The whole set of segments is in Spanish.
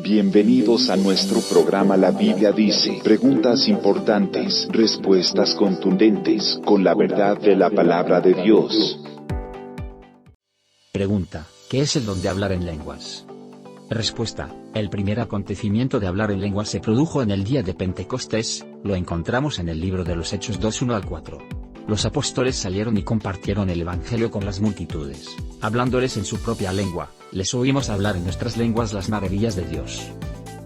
Bienvenidos a nuestro programa La Biblia dice, preguntas importantes, respuestas contundentes, con la verdad de la palabra de Dios. Pregunta, ¿qué es el don de hablar en lenguas? Respuesta, el primer acontecimiento de hablar en lenguas se produjo en el día de Pentecostés, lo encontramos en el libro de los Hechos 2:1-4. Los apóstoles salieron y compartieron el evangelio con las multitudes, hablándoles en su propia lengua, les oímos hablar en nuestras lenguas las maravillas de Dios.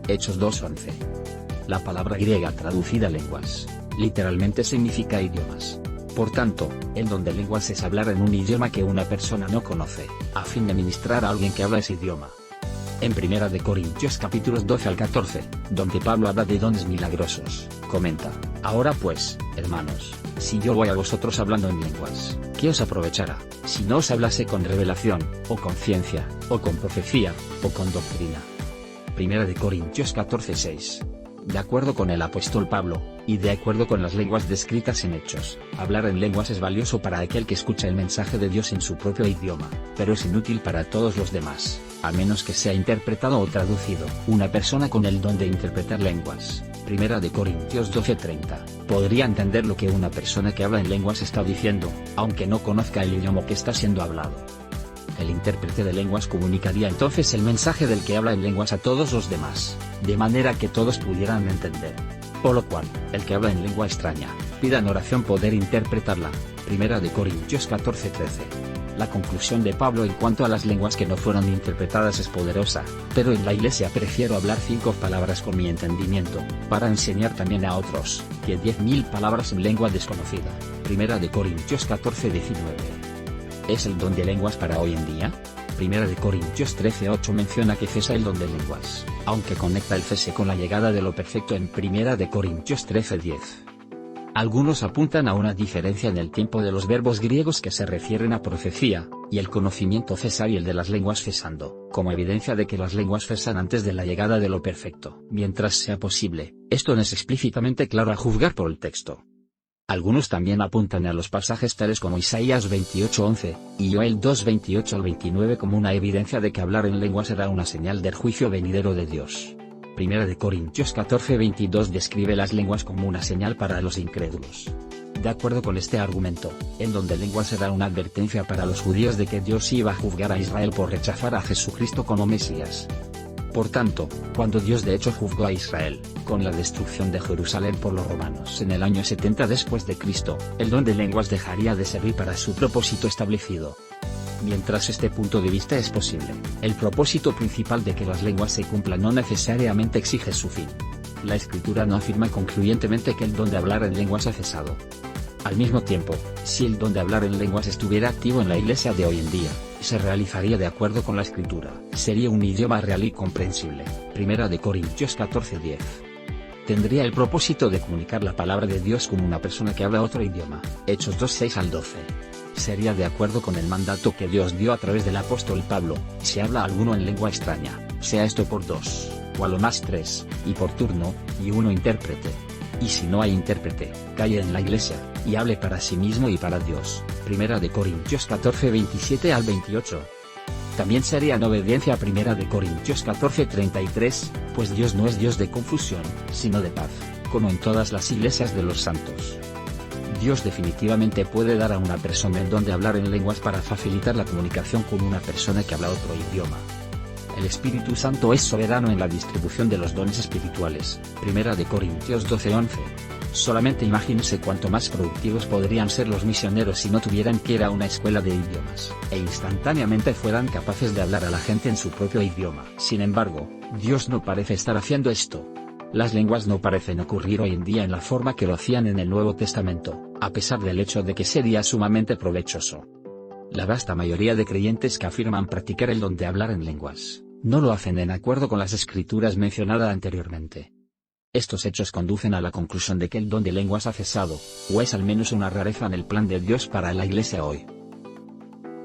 Hechos 2:11. La palabra griega traducida lenguas, literalmente significa idiomas. Por tanto, el don de lenguas es hablar en un idioma que una persona no conoce, a fin de ministrar a alguien que habla ese idioma. En 1 de Corintios capítulos 12-14, donde Pablo habla de dones milagrosos, comenta, ahora pues, hermanos, si yo voy a vosotros hablando en lenguas, ¿qué os aprovechará, si no os hablase con revelación, o con ciencia, o con profecía, o con doctrina? 1 de Corintios 14:6. De acuerdo con el apóstol Pablo, y de acuerdo con las lenguas descritas en Hechos, hablar en lenguas es valioso para aquel que escucha el mensaje de Dios en su propio idioma, pero es inútil para todos los demás, a menos que sea interpretado o traducido. Una persona con el don de interpretar lenguas, 1 de Corintios 12:30, podría entender lo que una persona que habla en lenguas está diciendo, aunque no conozca el idioma que está siendo hablado. El intérprete de lenguas comunicaría entonces el mensaje del que habla en lenguas a todos los demás, de manera que todos pudieran entender. Por lo cual, el que habla en lengua extraña, pida en oración poder interpretarla. 1 de Corintios 14:13. La conclusión de Pablo en cuanto a las lenguas que no fueron interpretadas es poderosa, pero en la iglesia prefiero hablar 5 palabras con mi entendimiento, para enseñar también a otros, que 10.000 palabras en lengua desconocida. 1 de Corintios 14:19. ¿Es el don de lenguas para hoy en día? 1 de Corintios 13:8 menciona que cesa el don de lenguas, aunque conecta el cese con la llegada de lo perfecto en 1 de Corintios 13:10. Algunos apuntan a una diferencia en el tiempo de los verbos griegos que se refieren a profecía, y el conocimiento cesar y el de las lenguas cesando, como evidencia de que las lenguas cesan antes de la llegada de lo perfecto. Mientras sea posible, esto no es explícitamente claro a juzgar por el texto. Algunos también apuntan a los pasajes tales como Isaías 28:11, y Joel 2:28-29 como una evidencia de que hablar en lenguas será una señal del juicio venidero de Dios. 1 de Corintios 14:22 describe las lenguas como una señal para los incrédulos. De acuerdo con este argumento, el don de lenguas será una advertencia para los judíos de que Dios iba a juzgar a Israel por rechazar a Jesucristo como Mesías. Por tanto, cuando Dios de hecho juzgó a Israel, con la destrucción de Jerusalén por los romanos en el año 70 después de Cristo, el don de lenguas dejaría de servir para su propósito establecido. Mientras este punto de vista es posible, el propósito principal de que las lenguas se cumplan no necesariamente exige su fin. La Escritura no afirma concluyentemente que el don de hablar en lenguas ha cesado. Al mismo tiempo, si el don de hablar en lenguas estuviera activo en la iglesia de hoy en día, se realizaría de acuerdo con la Escritura, sería un idioma real y comprensible. 1 de Corintios 14:10. Tendría el propósito de comunicar la palabra de Dios con una persona que habla otro idioma. Hechos 2:6-12. Sería de acuerdo con el mandato que Dios dio a través del apóstol Pablo, si habla alguno en lengua extraña, sea esto por 2, o a lo más 3, y por turno, y uno intérprete. Y si no hay intérprete, calle en la iglesia, y hable para sí mismo y para Dios. 1 de Corintios 14:27-28. También sería en obediencia a 1 de Corintios 14:33, pues Dios no es Dios de confusión, sino de paz, como en todas las iglesias de los santos. Dios definitivamente puede dar a una persona el don de hablar en lenguas para facilitar la comunicación con una persona que habla otro idioma. El Espíritu Santo es soberano en la distribución de los dones espirituales. 1 de Corintios 12:11. Solamente imagínense cuánto más productivos podrían ser los misioneros si no tuvieran que ir a una escuela de idiomas, e instantáneamente fueran capaces de hablar a la gente en su propio idioma. Sin embargo, Dios no parece estar haciendo esto. Las lenguas no parecen ocurrir hoy en día en la forma que lo hacían en el Nuevo Testamento, a pesar del hecho de que sería sumamente provechoso. La vasta mayoría de creyentes que afirman practicar el don de hablar en lenguas, no lo hacen en acuerdo con las escrituras mencionadas anteriormente. Estos hechos conducen a la conclusión de que el don de lenguas ha cesado, o es al menos una rareza en el plan de Dios para la iglesia hoy.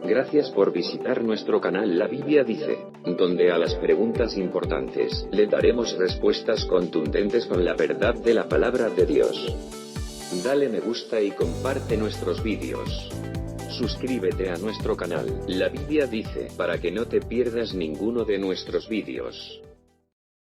Gracias por visitar nuestro canal La Biblia dice, donde a las preguntas importantes le daremos respuestas contundentes con la verdad de la palabra de Dios. Dale me gusta y comparte nuestros vídeos. Suscríbete a nuestro canal La Biblia dice para que no te pierdas ninguno de nuestros vídeos.